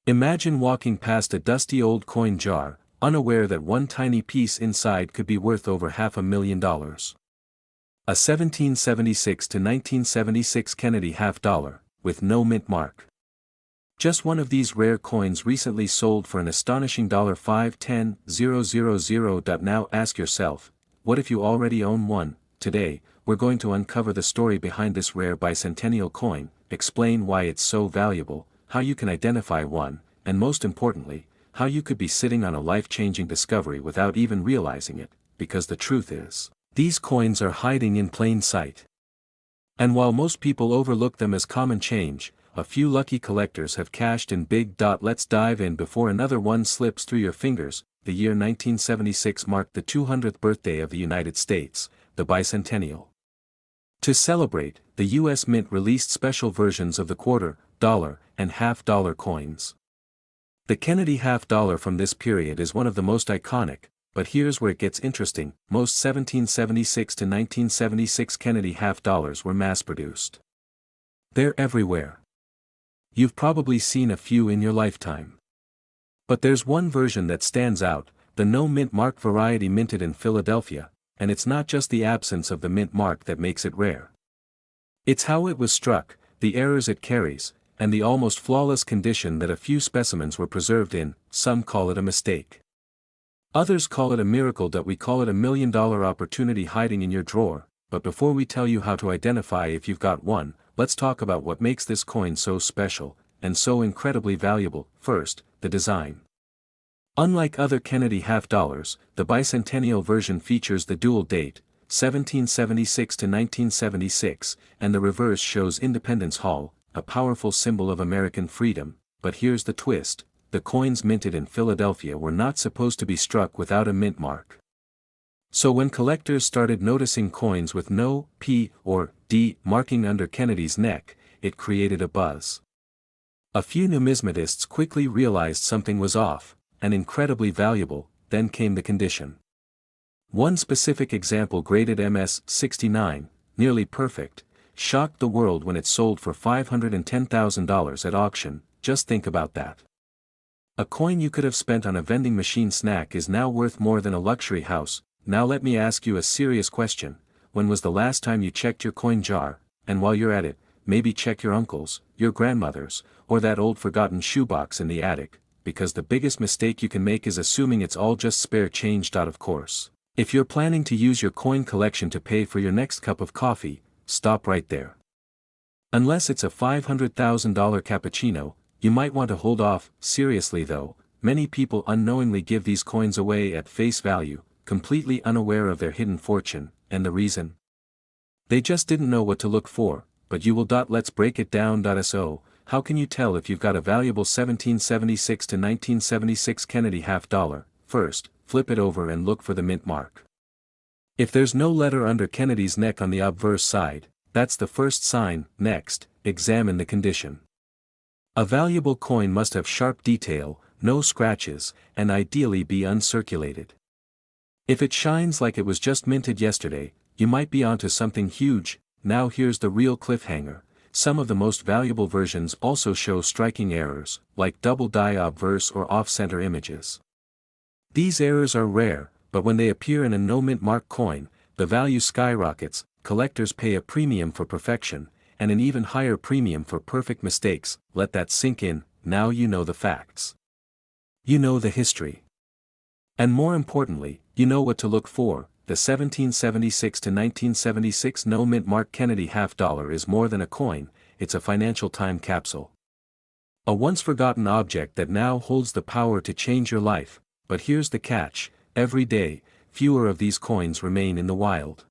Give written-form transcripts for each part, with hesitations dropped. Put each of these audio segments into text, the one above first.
Imagine walking past a dusty old coin jar, unaware that one tiny piece inside could be worth over $500,000. A 1776 to 1976 Kennedy half-dollar, with no mint mark. Just one of these rare coins recently sold for an astonishing $510,000. Now ask yourself, what if you already own one? Today, we're going to uncover the story behind this rare bicentennial coin, explain why it's so valuable, how you can identify one, and most importantly, how you could be sitting on a life-changing discovery without even realizing it, because the truth is, these coins are hiding in plain sight. And while most people overlook them as common change, a few lucky collectors have cashed in big. Let's dive in before another one slips through your fingers. The year 1976 marked the 200th birthday of the United States, the bicentennial. To celebrate, the U.S. Mint released special versions of the quarter, dollar, and half-dollar coins. The Kennedy half-dollar from this period is one of the most iconic, but here's where it gets interesting. Most 1776 to 1976 Kennedy half-dollars were mass-produced. They're everywhere. You've probably seen a few in your lifetime. But there's one version that stands out, the no-mint mark variety minted in Philadelphia, and it's not just the absence of the mint mark that makes it rare. It's how it was struck, the errors it carries, and the almost flawless condition that a few specimens were preserved in. Some call it a mistake. Others call it a miracle. We call it $1 million opportunity hiding in your drawer. But before we tell you how to identify if you've got one, let's talk about what makes this coin so special, and so incredibly valuable. First, the design. Unlike other Kennedy half-dollars, the bicentennial version features the dual date, 1776 to 1976, and the reverse shows Independence Hall, a powerful symbol of American freedom. But here's the twist, the coins minted in Philadelphia were not supposed to be struck without a mint mark. So when collectors started noticing coins with no P or D marking under Kennedy's neck, it created a buzz. A few numismatists quickly realized something was off, and incredibly valuable. Then came the condition. One specific example, graded MS-69, nearly perfect, shocked the world when it sold for $510,000 at auction. Just think about that. A coin you could have spent on a vending machine snack is now worth more than a luxury house. Now let me ask you a serious question. When was the last time you checked your coin jar? And while you're at it, maybe check your uncle's, your grandmother's, or that old forgotten shoebox in the attic, because the biggest mistake you can make is assuming it's all just spare change. Of course, if you're planning to use your coin collection to pay for your next cup of coffee, stop right there. Unless it's a $500,000 cappuccino, you might want to hold off. Seriously though, many people unknowingly give these coins away at face value, completely unaware of their hidden fortune, and the reason? They just didn't know what to look for. But you will. Let's break it down. So, how can you tell if you've got a valuable 1776 to 1976 Kennedy half-dollar? First, flip it over and look for the mint mark. If there's no letter under Kennedy's neck on the obverse side, that's the first sign. Next, examine the condition. A valuable coin must have sharp detail, no scratches, and ideally be uncirculated. If it shines like it was just minted yesterday, you might be onto something huge. Now here's the real cliffhanger. Some of the most valuable versions also show striking errors, like double die obverse or off-center images. These errors are rare, but when they appear in a no-mint mark coin, the value skyrockets. Collectors pay a premium for perfection, and an even higher premium for perfect mistakes. Let that sink in. Now you know the facts. You know the history. And more importantly, you know what to look for. The 1776 to 1976 no-mint mark Kennedy half-dollar is more than a coin, it's a financial time capsule. A once-forgotten object that now holds the power to change your life. But here's the catch, every day, fewer of these coins remain in the wild.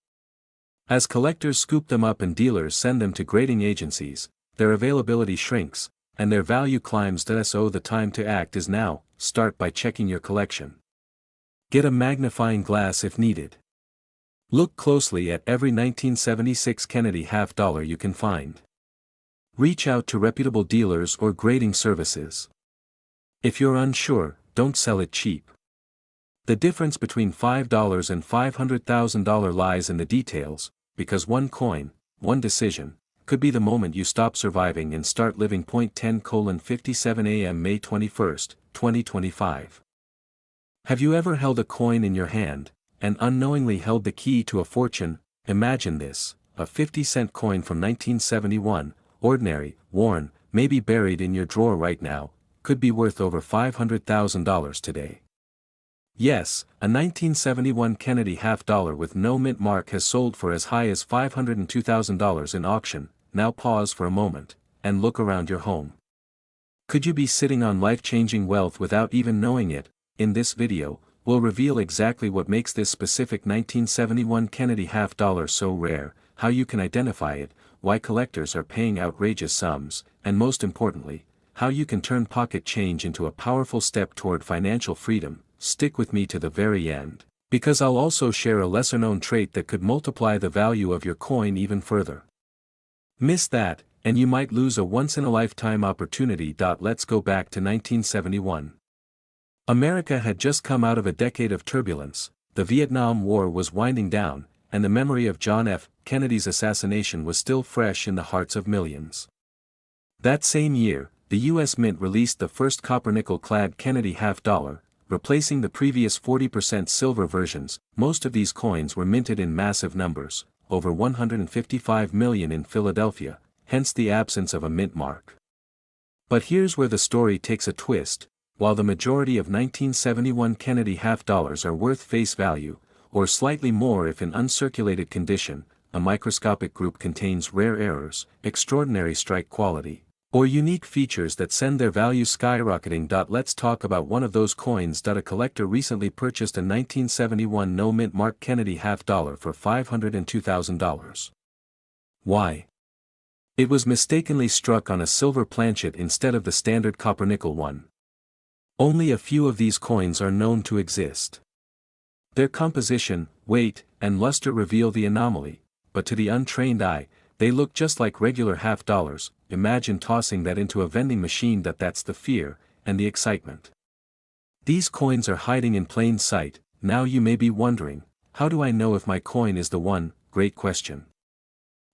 As collectors scoop them up and dealers send them to grading agencies, their availability shrinks, and their value climbs. So the time to act is now. Start by checking your collection. Get a magnifying glass if needed. Look closely at every 1976 Kennedy half-dollar you can find. Reach out to reputable dealers or grading services. If you're unsure, don't sell it cheap. The difference between $5 and $500,000 lies in the details, because one coin, one decision, could be the moment you stop surviving and start living. 10:57 a.m. May 21, 2025. Have you ever held a coin in your hand, and unknowingly held the key to a fortune? Imagine this: a 50-cent coin from 1971, ordinary, worn, maybe buried in your drawer right now, could be worth over $500,000 today. Yes, a 1971 Kennedy half-dollar with no mint mark has sold for as high as $502,000 in auction. Now pause for a moment, and look around your home. Could you be sitting on life-changing wealth without even knowing it? In this video, we'll reveal exactly what makes this specific 1971 Kennedy half-dollar so rare, how you can identify it, why collectors are paying outrageous sums, and most importantly, how you can turn pocket change into a powerful step toward financial freedom. Stick with me to the very end, because I'll also share a lesser-known trait that could multiply the value of your coin even further. Miss that, and you might lose a once-in-a-lifetime opportunity. Let's go back to 1971. America had just come out of a decade of turbulence, the Vietnam War was winding down, and the memory of John F. Kennedy's assassination was still fresh in the hearts of millions. That same year, the U.S. Mint released the first copper-nickel-clad Kennedy half-dollar, replacing the previous 40% silver versions. Most of these coins were minted in massive numbers, over 155 million in Philadelphia, hence the absence of a mint mark. But here's where the story takes a twist: while the majority of 1971 Kennedy half-dollars are worth face value, or slightly more if in uncirculated condition, a microscopic group contains rare errors, extraordinary strike quality, or unique features that send their value skyrocketing. Let's talk about one of those coins. A collector recently purchased a 1971 no-mint mark Kennedy half-dollar for $502,000. Why? It was mistakenly struck on a silver planchet instead of the standard copper-nickel one. Only a few of these coins are known to exist. Their composition, weight, and luster reveal the anomaly, but to the untrained eye, they look just like regular half-dollars. Imagine tossing that into a vending machine. That's the fear, and the excitement. These coins are hiding in plain sight. Now you may be wondering, how do I know if my coin is the one? Great question.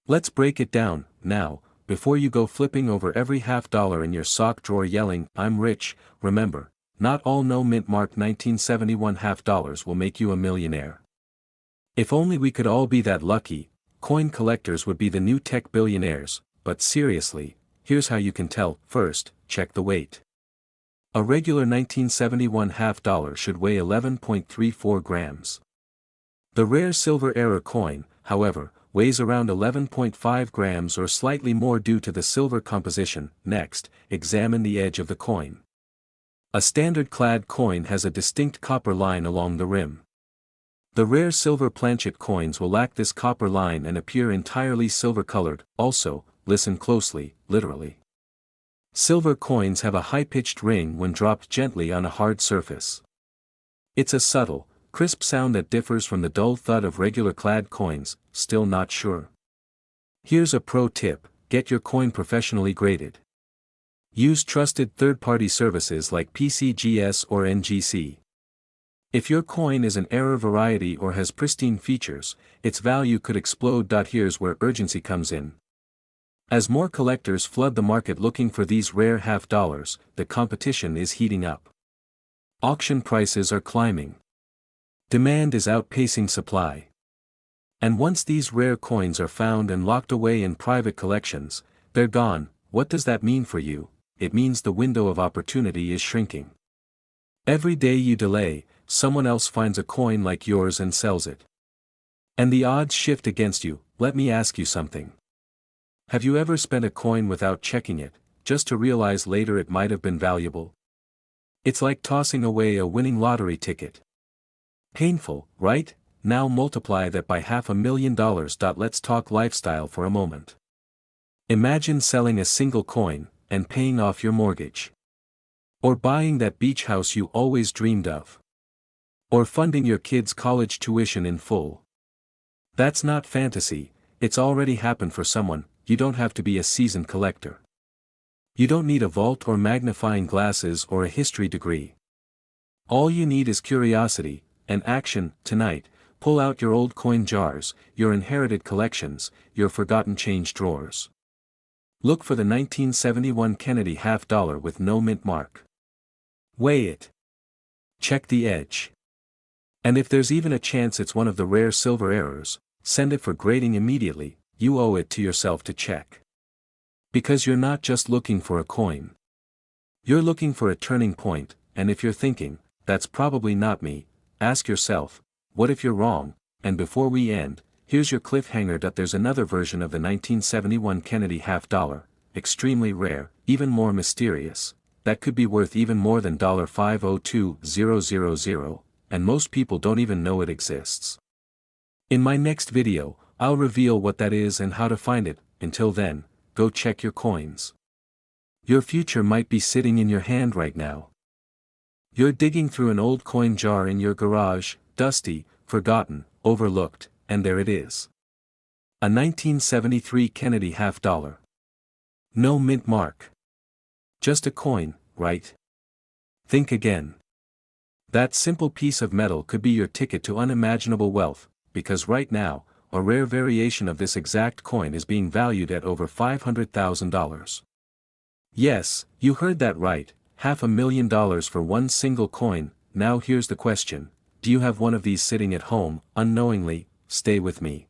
Let's break it down, now, before you go flipping over every half-dollar in your sock drawer yelling, "I'm rich." Remember, not all no-mint mark 1971 half-dollars will make you a millionaire. If only we could all be that lucky. Coin collectors would be the new tech billionaires, but seriously, here's how you can tell. First, check the weight. A regular 1971 half-dollar should weigh 11.34 grams. The rare silver era coin, however, weighs around 11.5 grams or slightly more due to the silver composition. Next, examine the edge of the coin. A standard clad coin has a distinct copper line along the rim. The rare silver planchet coins will lack this copper line and appear entirely silver-colored. Also, listen closely, literally. Silver coins have a high-pitched ring when dropped gently on a hard surface. It's a subtle, crisp sound that differs from the dull thud of regular clad coins. Still not sure? Here's a pro tip: get your coin professionally graded. Use trusted third-party services like PCGS or NGC. If your coin is an error variety or has pristine features, its value could explode. Here's where urgency comes in. As more collectors flood the market looking for these rare half-dollars, the competition is heating up. Auction prices are climbing. Demand is outpacing supply. And once these rare coins are found and locked away in private collections, they're gone. What does that mean for you? It means the window of opportunity is shrinking. Every day you delay, someone else finds a coin like yours and sells it. And the odds shift against you. Let me ask you something. Have you ever spent a coin without checking it, just to realize later it might have been valuable? It's like tossing away a winning lottery ticket. Painful, right? Now multiply that by $500,000. Let's talk lifestyle for a moment. Imagine selling a single coin, and paying off your mortgage. Or buying that beach house you always dreamed of. Or funding your kids' college tuition in full. That's not fantasy, it's already happened for someone. You don't have to be a seasoned collector. You don't need a vault or magnifying glasses or a history degree. All you need is curiosity and action. Tonight, pull out your old coin jars, your inherited collections, your forgotten change drawers. Look for the 1971 Kennedy half-dollar with no mint mark. Weigh it. Check the edge. And if there's even a chance it's one of the rare silver errors, send it for grading immediately. You owe it to yourself to check. Because you're not just looking for a coin. You're looking for a turning point, and if you're thinking, that's probably not me, ask yourself, what if you're wrong? And before we end, here's your cliffhanger. There's another version of the 1971 Kennedy half-dollar, extremely rare, even more mysterious, that could be worth even more than $502,000, and most people don't even know it exists. In my next video, I'll reveal what that is and how to find it. Until then, go check your coins. Your future might be sitting in your hand right now. You're digging through an old coin jar in your garage, dusty, forgotten, overlooked, and there it is. A 1973 Kennedy half-dollar. No mint mark. Just a coin, right? Think again. That simple piece of metal could be your ticket to unimaginable wealth, because right now, a rare variation of this exact coin is being valued at over $500,000. Yes, you heard that right, $500,000 for one single coin. Now here's the question, do you have one of these sitting at home, unknowingly? Stay with me.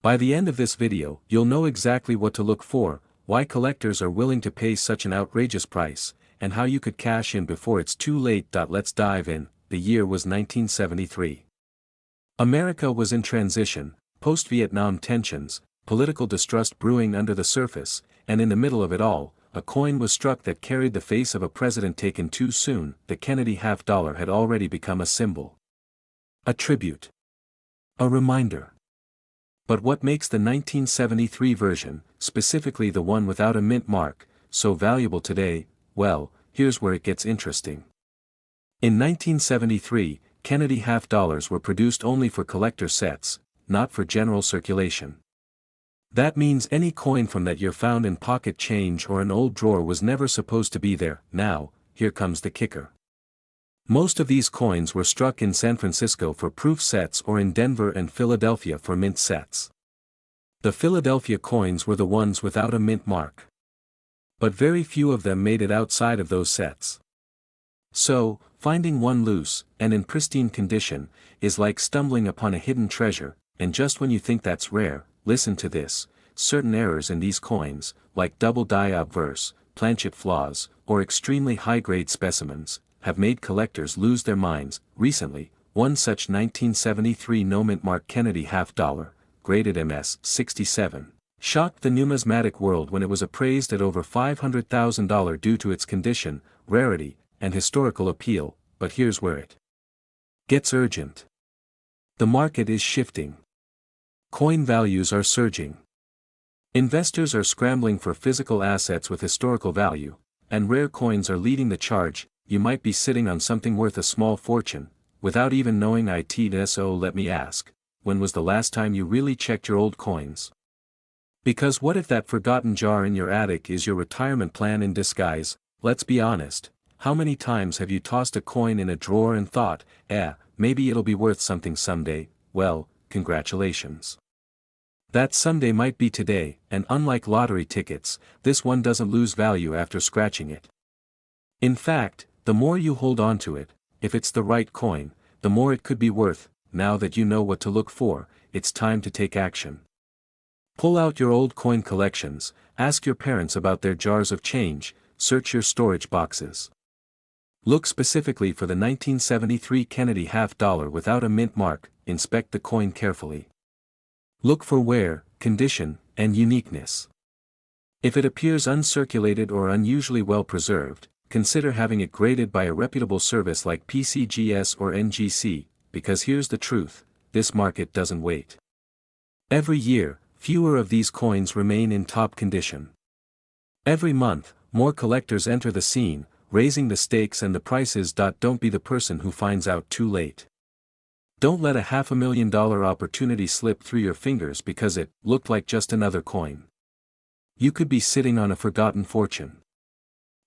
By the end of this video, you'll know exactly what to look for, why collectors are willing to pay such an outrageous price, and how you could cash in before it's too late. Let's dive in. The year was 1973. America was in transition, post-Vietnam tensions, political distrust brewing under the surface, and in the middle of it all, a coin was struck that carried the face of a president taken too soon. The Kennedy half-dollar had already become a symbol. A tribute. A reminder. But what makes the 1973 version, specifically the one without a mint mark, so valuable today? Well, here's where it gets interesting. In 1973, Kennedy half-dollars were produced only for collector sets, not for general circulation. That means any coin from that year found in pocket change or an old drawer was never supposed to be there. Now, here comes the kicker. Most of these coins were struck in San Francisco for proof sets or in Denver and Philadelphia for mint sets. The Philadelphia coins were the ones without a mint mark. But very few of them made it outside of those sets. So, finding one loose, and in pristine condition, is like stumbling upon a hidden treasure, and just when you think that's rare, listen to this, certain errors in these coins, like double die obverse, planchet flaws, or extremely high-grade specimens, have made collectors lose their minds. Recently, one such 1973 no-mint mark Kennedy half-dollar, graded MS 67, shocked the numismatic world when it was appraised at over $500,000 due to its condition, rarity, and historical appeal. But here's where it gets urgent. The market is shifting. Coin values are surging. Investors are scrambling for physical assets with historical value, and rare coins are leading the charge. You might be sitting on something worth a small fortune, without even knowing it. So let me ask, when was the last time you really checked your old coins? Because what if that forgotten jar in your attic is your retirement plan in disguise? Let's be honest, how many times have you tossed a coin in a drawer and thought, maybe it'll be worth something someday? Well, congratulations. That someday might be today, and unlike lottery tickets, this one doesn't lose value after scratching it. In fact, the more you hold on to it, if it's the right coin, the more it could be worth. Now that you know what to look for, it's time to take action. Pull out your old coin collections, ask your parents about their jars of change, search your storage boxes. Look specifically for the 1973 Kennedy half-dollar without a mint mark, inspect the coin carefully. Look for wear, condition, and uniqueness. If it appears uncirculated or unusually well preserved, consider having it graded by a reputable service like PCGS or NGC, because here's the truth, this market doesn't wait. Every year, fewer of these coins remain in top condition. Every month, more collectors enter the scene, raising the stakes and the prices. Don't be the person who finds out too late. Don't let a $500,000 opportunity slip through your fingers because it looked like just another coin. You could be sitting on a forgotten fortune.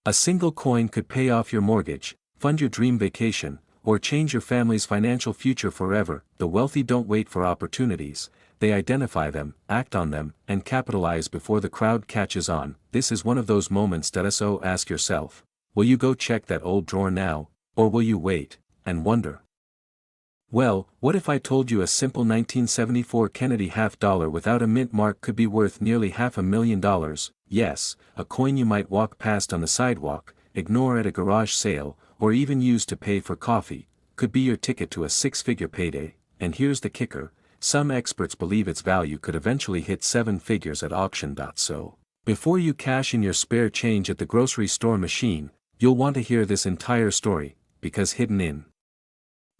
A single coin could pay off your mortgage, fund your dream vacation, or change your family's financial future forever. The wealthy don't wait for opportunities, they identify them, act on them, and capitalize before the crowd catches on. This is one of those moments that so ask yourself, will you go check that old drawer now, or will you wait, and wonder? Well, what if I told you a simple 1974 Kennedy half-dollar without a mint mark could be worth nearly $500,000? Yes, a coin you might walk past on the sidewalk, ignore at a garage sale, or even use to pay for coffee, could be your ticket to a six-figure payday. And here's the kicker, some experts believe its value could eventually hit seven figures at auction. So, before you cash in your spare change at the grocery store machine, you'll want to hear this entire story, because hidden in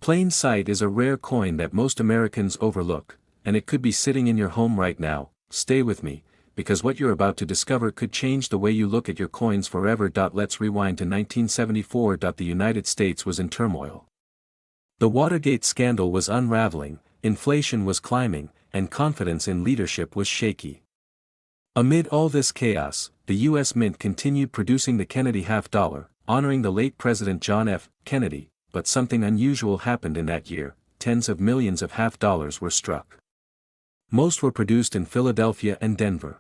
plain sight is a rare coin that most Americans overlook, and it could be sitting in your home right now. Stay with me, because what you're about to discover could change the way you look at your coins forever. Let's rewind to 1974. The United States was in turmoil. The Watergate scandal was unraveling, inflation was climbing, and confidence in leadership was shaky. Amid all this chaos, the U.S. Mint continued producing the Kennedy half-dollar, honoring the late President John F. Kennedy. But something unusual happened in that year. Tens of millions of half-dollars were struck. Most were produced in Philadelphia and Denver.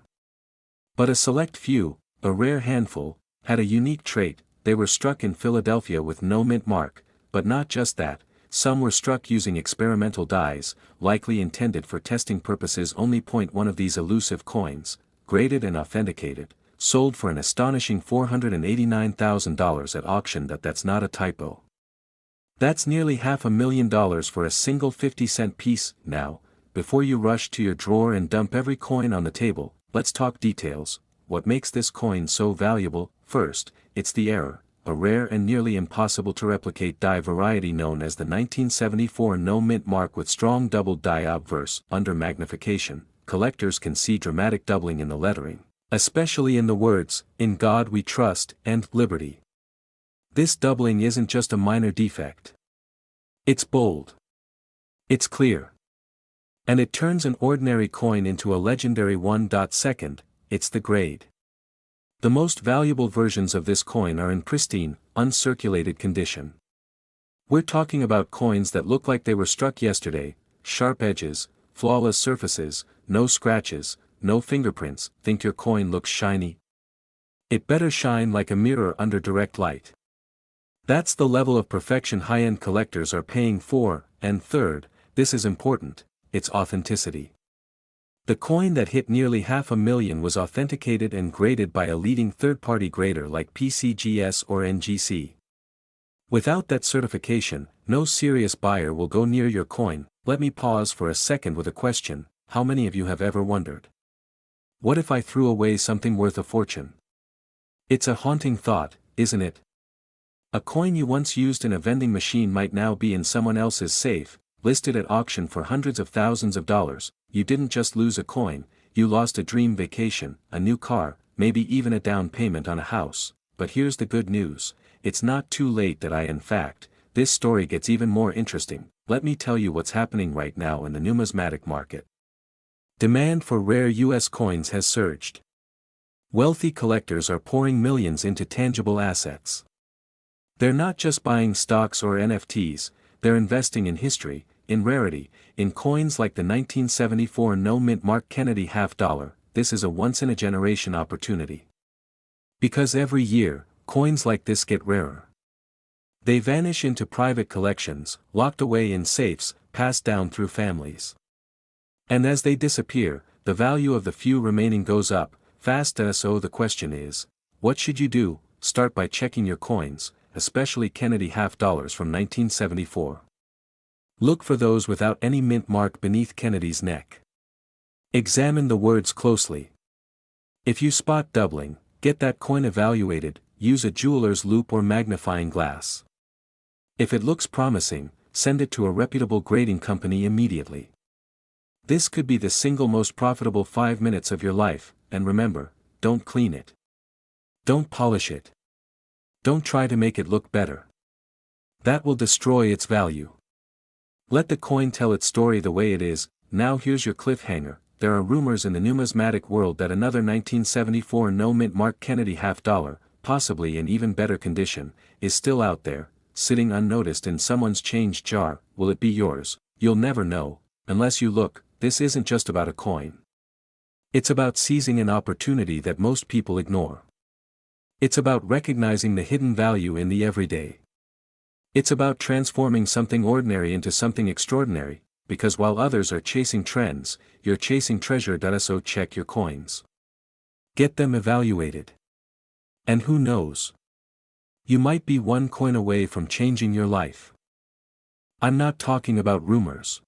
But a select few, a rare handful, had a unique trait. They were struck in Philadelphia with no mint mark, but not just that, some were struck using experimental dies, likely intended for testing purposes only. One of these elusive coins, graded and authenticated, sold for an astonishing $489,000 at auction. That's not a typo. That's nearly $500,000 for a single 50-cent piece. Now, before you rush to your drawer and dump every coin on the table, let's talk details. What makes this coin so valuable? First, it's the error, a rare and nearly impossible to replicate die variety known as the 1974 no mint mark with strong doubled die obverse. Under magnification, collectors can see dramatic doubling in the lettering, especially in the words, "In God We Trust" and "Liberty." This doubling isn't just a minor defect. It's bold. It's clear. And it turns an ordinary coin into a legendary one. Second, it's the grade. The most valuable versions of this coin are in pristine, uncirculated condition. We're talking about coins that look like they were struck yesterday, sharp edges, flawless surfaces, no scratches, no fingerprints. Think your coin looks shiny? It better shine like a mirror under direct light. That's the level of perfection high-end collectors are paying for. And third, this is important, its authenticity. The coin that hit nearly $500,000 was authenticated and graded by a leading third-party grader like PCGS or NGC. Without that certification, no serious buyer will go near your coin. Let me pause for a second with a question. How many of you have ever wondered, what if I threw away something worth a fortune? It's a haunting thought, isn't it? A coin you once used in a vending machine might now be in someone else's safe, listed at auction for hundreds of thousands of dollars. You didn't just lose a coin, you lost a dream vacation, a new car, maybe even a down payment on a house. But here's the good news, it's not too late. In fact, this story gets even more interesting. Let me tell you what's happening right now in the numismatic market. Demand for rare U.S. coins has surged. Wealthy collectors are pouring millions into tangible assets. They're not just buying stocks or NFTs, they're investing in history, in rarity, in coins like the 1974 no mint mark Kennedy half-dollar. This is a once-in-a-generation opportunity. Because every year, coins like this get rarer. They vanish into private collections, locked away in safes, passed down through families. And as they disappear, the value of the few remaining goes up fast. So the question is, what should you do? Start by checking your coins, especially Kennedy half-dollars from 1974. Look for those without any mint mark beneath Kennedy's neck. Examine the words closely. If you spot doubling, get that coin evaluated. Use a jeweler's loupe or magnifying glass. If it looks promising, send it to a reputable grading company immediately. This could be the single most profitable 5 minutes of your life. And remember, don't clean it. Don't polish it. Don't try to make it look better. That will destroy its value. Let the coin tell its story the way it is. Now here's your cliffhanger. There are rumors in the numismatic world that another 1974 no mint mark Kennedy half-dollar, possibly in even better condition, is still out there, sitting unnoticed in someone's change jar. Will it be yours? You'll never know, unless you look. this isn't just about a coin. It's about seizing an opportunity that most people ignore. It's about recognizing the hidden value in the everyday. It's about transforming something ordinary into something extraordinary, because while others are chasing trends, you're chasing treasure. So check your coins. Get them evaluated. And who knows? You might be one coin away from changing your life. I'm not talking about rumors.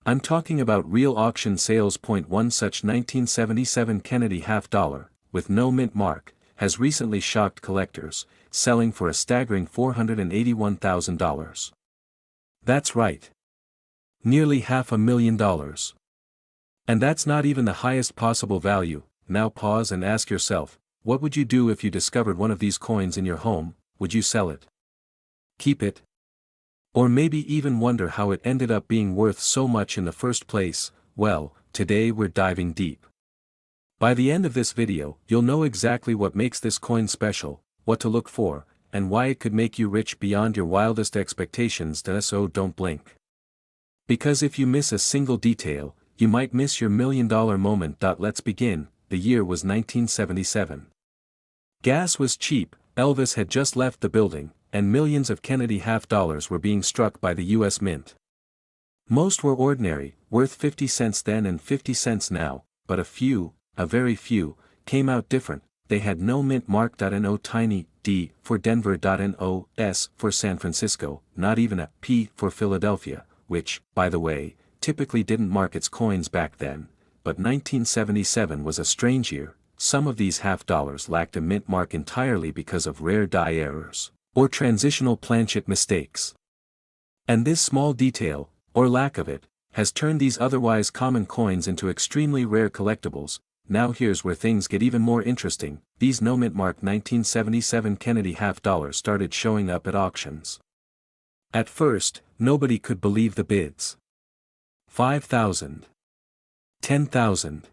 I'm talking about real auction sales. One such 1977 Kennedy half-dollar, with no mint mark, has recently shocked collectors, selling for a staggering $481,000. That's right. Nearly $500,000. And that's not even the highest possible value. Now pause and ask yourself, what would you do if you discovered one of these coins in your home? Would you sell it? Keep it? Or maybe even wonder how it ended up being worth so much in the first place? Well, today we're diving deep. By the end of this video, you'll know exactly what makes this coin special, what to look for, and why it could make you rich beyond your wildest expectations. So don't blink. Because if you miss a single detail, you might miss your million-dollar moment. Let's begin. The year was 1977. Gas was cheap, Elvis had just left the building, and millions of Kennedy half-dollars were being struck by the U.S. Mint. Most were ordinary, worth 50 cents then and 50 cents now, but a few, a very few, came out different. They had no mint mark. No tiny D for Denver. No S for San Francisco, not even a P for Philadelphia, which, by the way, typically didn't mark its coins back then, but 1977 was a strange year. Some of these half-dollars lacked a mint mark entirely because of rare die errors, or transitional planchet mistakes. And this small detail, or lack of it, has turned these otherwise common coins into extremely rare collectibles. Now here's where things get even more interesting. These no mint mark 1977 Kennedy half-dollars started showing up at auctions. At first, nobody could believe the bids. $5,000. $10,000.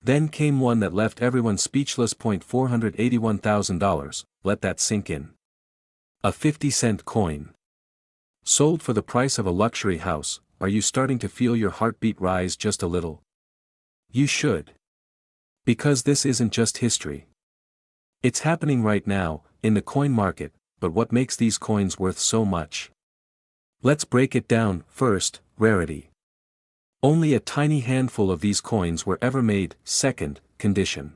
Then came one that left everyone speechless. $481,000, let that sink in. A 50-cent coin. Sold for the price of a luxury house. Are you starting to feel your heartbeat rise just a little? You should. Because this isn't just history. It's happening right now, in the coin market. But what makes these coins worth so much? Let's break it down. First, rarity. Only a tiny handful of these coins were ever made. Second, condition.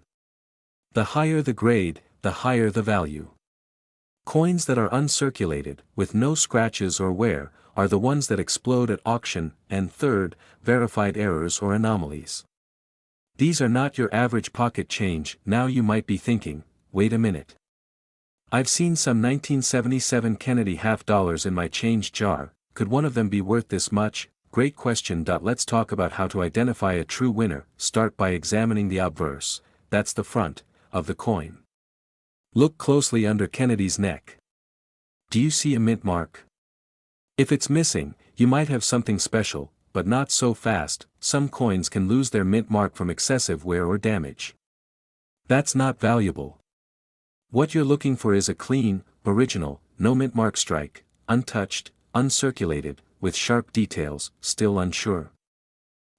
The higher the grade, the higher the value. Coins that are uncirculated, with no scratches or wear, are the ones that explode at auction. And third, verified errors or anomalies. These are not your average pocket change. Now you might be thinking, wait a minute. I've seen some 1977 Kennedy half-dollars in my change jar. Could one of them be worth this much? Great question. Let's talk about how to identify a true winner. Start by examining the obverse, that's the front, of the coin. Look closely under Kennedy's neck. Do you see a mint mark? If it's missing, you might have something special, but not so fast. Some coins can lose their mint mark from excessive wear or damage. That's not valuable. What you're looking for is a clean, original, no mint mark strike, untouched, uncirculated, with sharp details. Still unsure?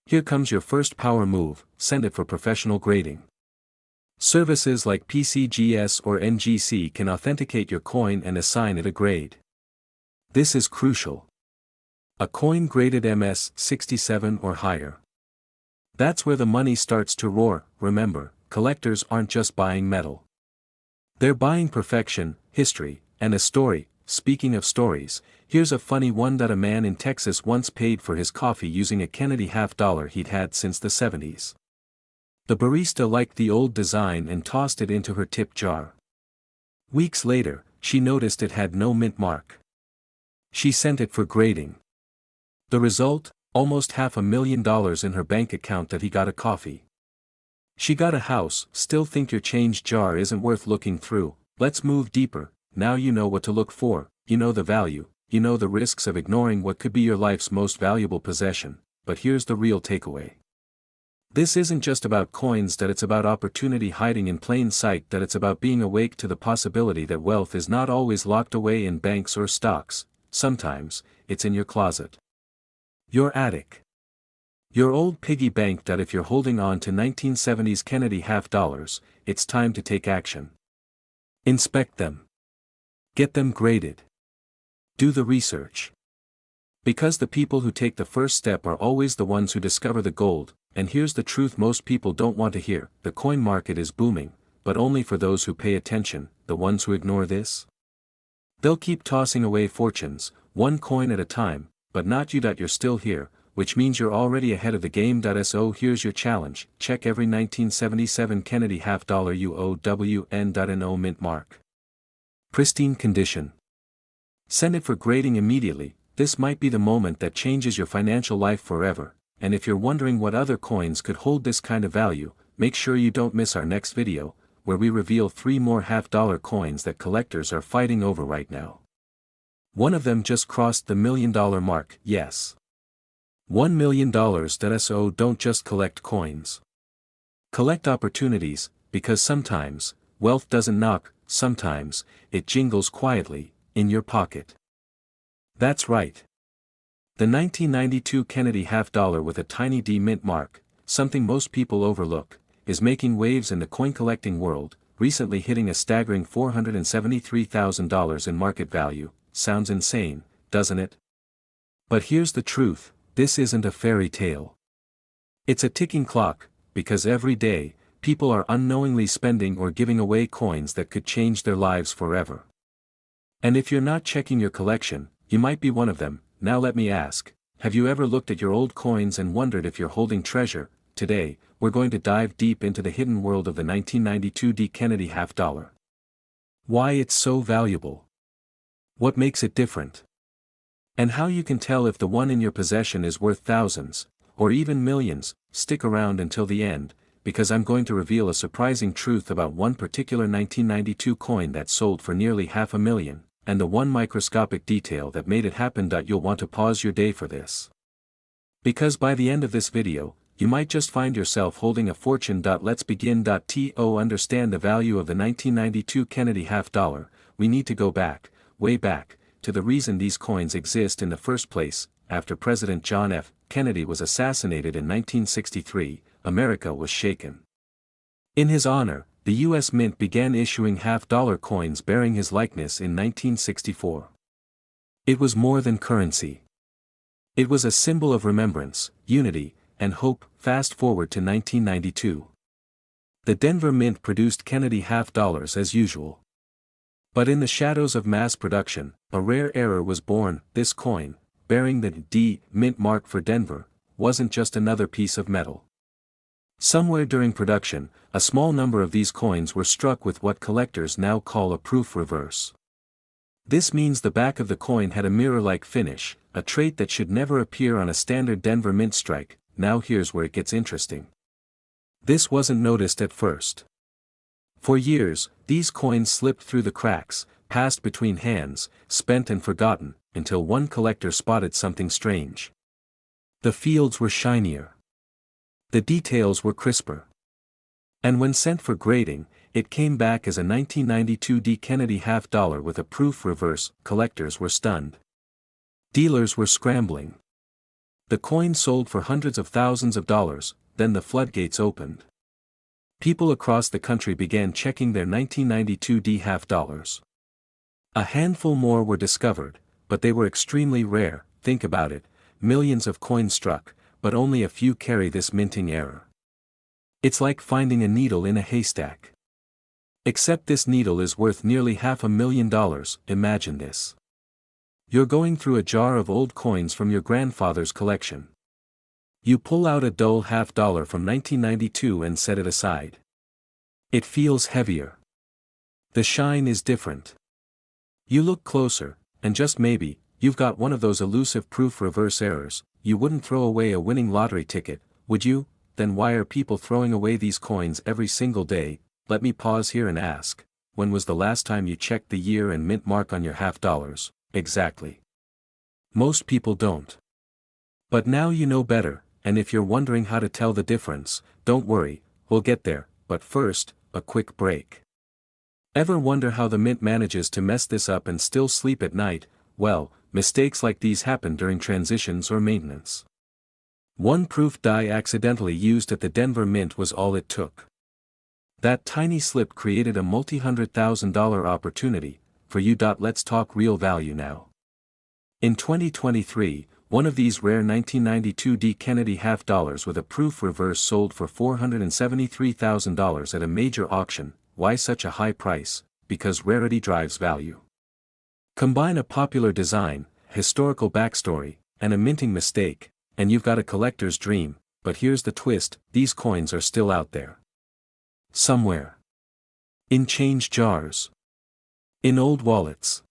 Here comes your first power move. Send it for professional grading. Services like PCGS or NGC can authenticate your coin and assign it a grade. This is crucial. A coin graded MS 67 or higher. That's where the money starts to roar. Remember, collectors aren't just buying metal. They're buying perfection, history, and a story. Speaking of stories, here's a funny one. A man in Texas once paid for his coffee using a Kennedy half-dollar he'd had since the 70s. The barista liked the old design and tossed it into her tip jar. Weeks later, she noticed it had no mint mark. She sent it for grading. The result? Almost $500,000 in her bank account that he got a coffee. She got a house. Still think your change jar isn't worth looking through? Let's move deeper. Now you know what to look for, you know the value, you know the risks of ignoring what could be your life's most valuable possession. But here's the real takeaway. This isn't just about coins. It's about opportunity hiding in plain sight. It's about being awake to the possibility that wealth is not always locked away in banks or stocks. Sometimes, it's in your closet. Your attic. Your old piggy bank. If you're holding on to 1970s Kennedy half dollars, it's time to take action. Inspect them. Get them graded. Do the research. Because the people who take the first step are always the ones who discover the gold, and here's the truth most people don't want to hear: the coin market is booming, but only for those who pay attention. The ones who ignore this? They'll keep tossing away fortunes, one coin at a time, but not you. You're still here, which means you're already ahead of the game. So here's your challenge: check every 1977 Kennedy half dollar UOWN.NO mint mark. Pristine condition. Send it for grading immediately. This might be the moment that changes your financial life forever, and if you're wondering what other coins could hold this kind of value, make sure you don't miss our next video, where we reveal 3 more half-dollar coins that collectors are fighting over right now. One of them just crossed the $1 million mark. Yes. $1 million. So don't just collect coins. Collect opportunities, because sometimes, wealth doesn't knock, sometimes, it jingles quietly, in your pocket. That's right. The 1992 Kennedy half dollar with a tiny D mint mark, something most people overlook, is making waves in the coin collecting world, recently hitting a staggering $473,000 in market value. Sounds insane, doesn't it? But here's the truth: this isn't a fairy tale. It's a ticking clock, because every day, people are unknowingly spending or giving away coins that could change their lives forever. And if you're not checking your collection, you might be one of them. Now let me ask, have you ever looked at your old coins and wondered if you're holding treasure? Today, we're going to dive deep into the hidden world of the 1992 D Kennedy half dollar. Why it's so valuable. What makes it different? And how you can tell if the one in your possession is worth thousands, or even millions. Stick around until the end, because I'm going to reveal a surprising truth about one particular 1992 coin that sold for nearly $500,000. And the one microscopic detail that made it happen. You'll want to pause your day for this. Because by the end of this video, you might just find yourself holding a fortune. Let's begin. To understand the value of the 1992 Kennedy half dollar, we need to go back, way back, to the reason these coins exist in the first place. After President John F. Kennedy was assassinated in 1963, America was shaken. In his honor, the U.S. Mint began issuing half-dollar coins bearing his likeness in 1964. It was more than currency. It was a symbol of remembrance, unity, and hope. Fast forward to 1992. The Denver Mint produced Kennedy half dollars as usual. But in the shadows of mass production, a rare error was born. This coin, bearing the D Mint mark for Denver, wasn't just another piece of metal. Somewhere during production, a small number of these coins were struck with what collectors now call a proof reverse. This means the back of the coin had a mirror-like finish, a trait that should never appear on a standard Denver Mint strike. Now here's where it gets interesting. This wasn't noticed at first. For years, these coins slipped through the cracks, passed between hands, spent and forgotten, until one collector spotted something strange. The fields were shinier. The details were crisper. And when sent for grading, it came back as a 1992 D Kennedy half dollar with a proof reverse. Collectors were stunned. Dealers were scrambling. The coin sold for hundreds of thousands of dollars. Then the floodgates opened. People across the country began checking their 1992 D half dollars. A handful more were discovered, but they were extremely rare. Think about it, millions of coins struck, but only a few carry this minting error. It's like finding a needle in a haystack. Except this needle is worth nearly $500,000. Imagine this. You're going through a jar of old coins from your grandfather's collection. You pull out a dull half dollar from 1992 and set it aside. It feels heavier. The shine is different. You look closer, and just maybe, you've got one of those elusive proof reverse errors. You wouldn't throw away a winning lottery ticket, would you? Then why are people throwing away these coins every single day? Let me pause here and ask, when was the last time you checked the year and mint mark on your half dollars? Exactly. Most people don't. But now you know better, and if you're wondering how to tell the difference, don't worry, we'll get there. But first, a quick break. Ever wonder how the mint manages to mess this up and still sleep at night? Well, mistakes like these happen during transitions or maintenance. One proof die accidentally used at the Denver Mint was all it took. That tiny slip created a multi-$100,000 opportunity for you. Let's talk real value now. In 2023, one of these rare 1992 D. Kennedy half dollars with a proof reverse sold for $473,000 at a major auction. Why such a high price? Because rarity drives value. Combine a popular design, historical backstory, and a minting mistake, and you've got a collector's dream. But here's the twist: these coins are still out there. Somewhere. In change jars. In old wallets.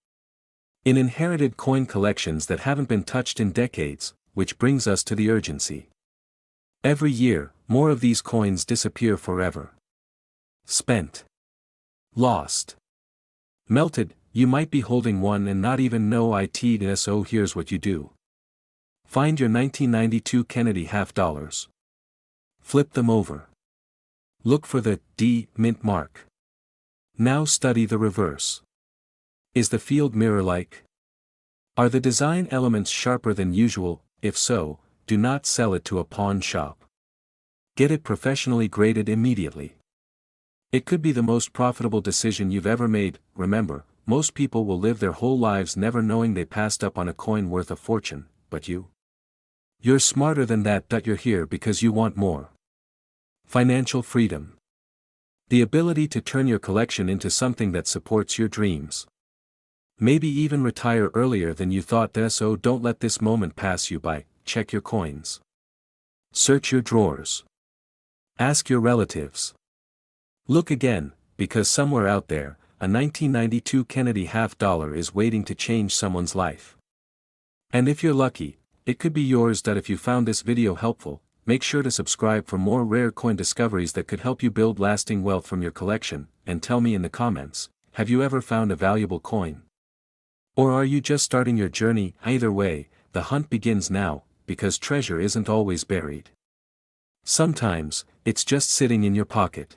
In inherited coin collections that haven't been touched in decades, which brings us to the urgency. Every year, more of these coins disappear forever. Spent. Lost. Melted. You might be holding one and not even know it. So here's what you do. Find your 1992 Kennedy half dollars. Flip them over. Look for the D mint mark. Now study the reverse. Is the field mirror-like? Are the design elements sharper than usual? If so, do not sell it to a pawn shop. Get it professionally graded immediately. It could be the most profitable decision you've ever made. Remember, most people will live their whole lives never knowing they passed up on a coin worth a fortune, but you? You're smarter than that. You're here because you want more. Financial freedom. The ability to turn your collection into something that supports your dreams. Maybe even retire earlier than you thought. So don't let this moment pass you by. Check your coins. Search your drawers. Ask your relatives. Look again, because somewhere out there, a 1992 Kennedy half dollar is waiting to change someone's life. And if you're lucky, it could be yours. If you found this video helpful, make sure to subscribe for more rare coin discoveries that could help you build lasting wealth from your collection, and tell me in the comments, have you ever found a valuable coin? Or are you just starting your journey? Either way, the hunt begins now, because treasure isn't always buried. Sometimes, it's just sitting in your pocket.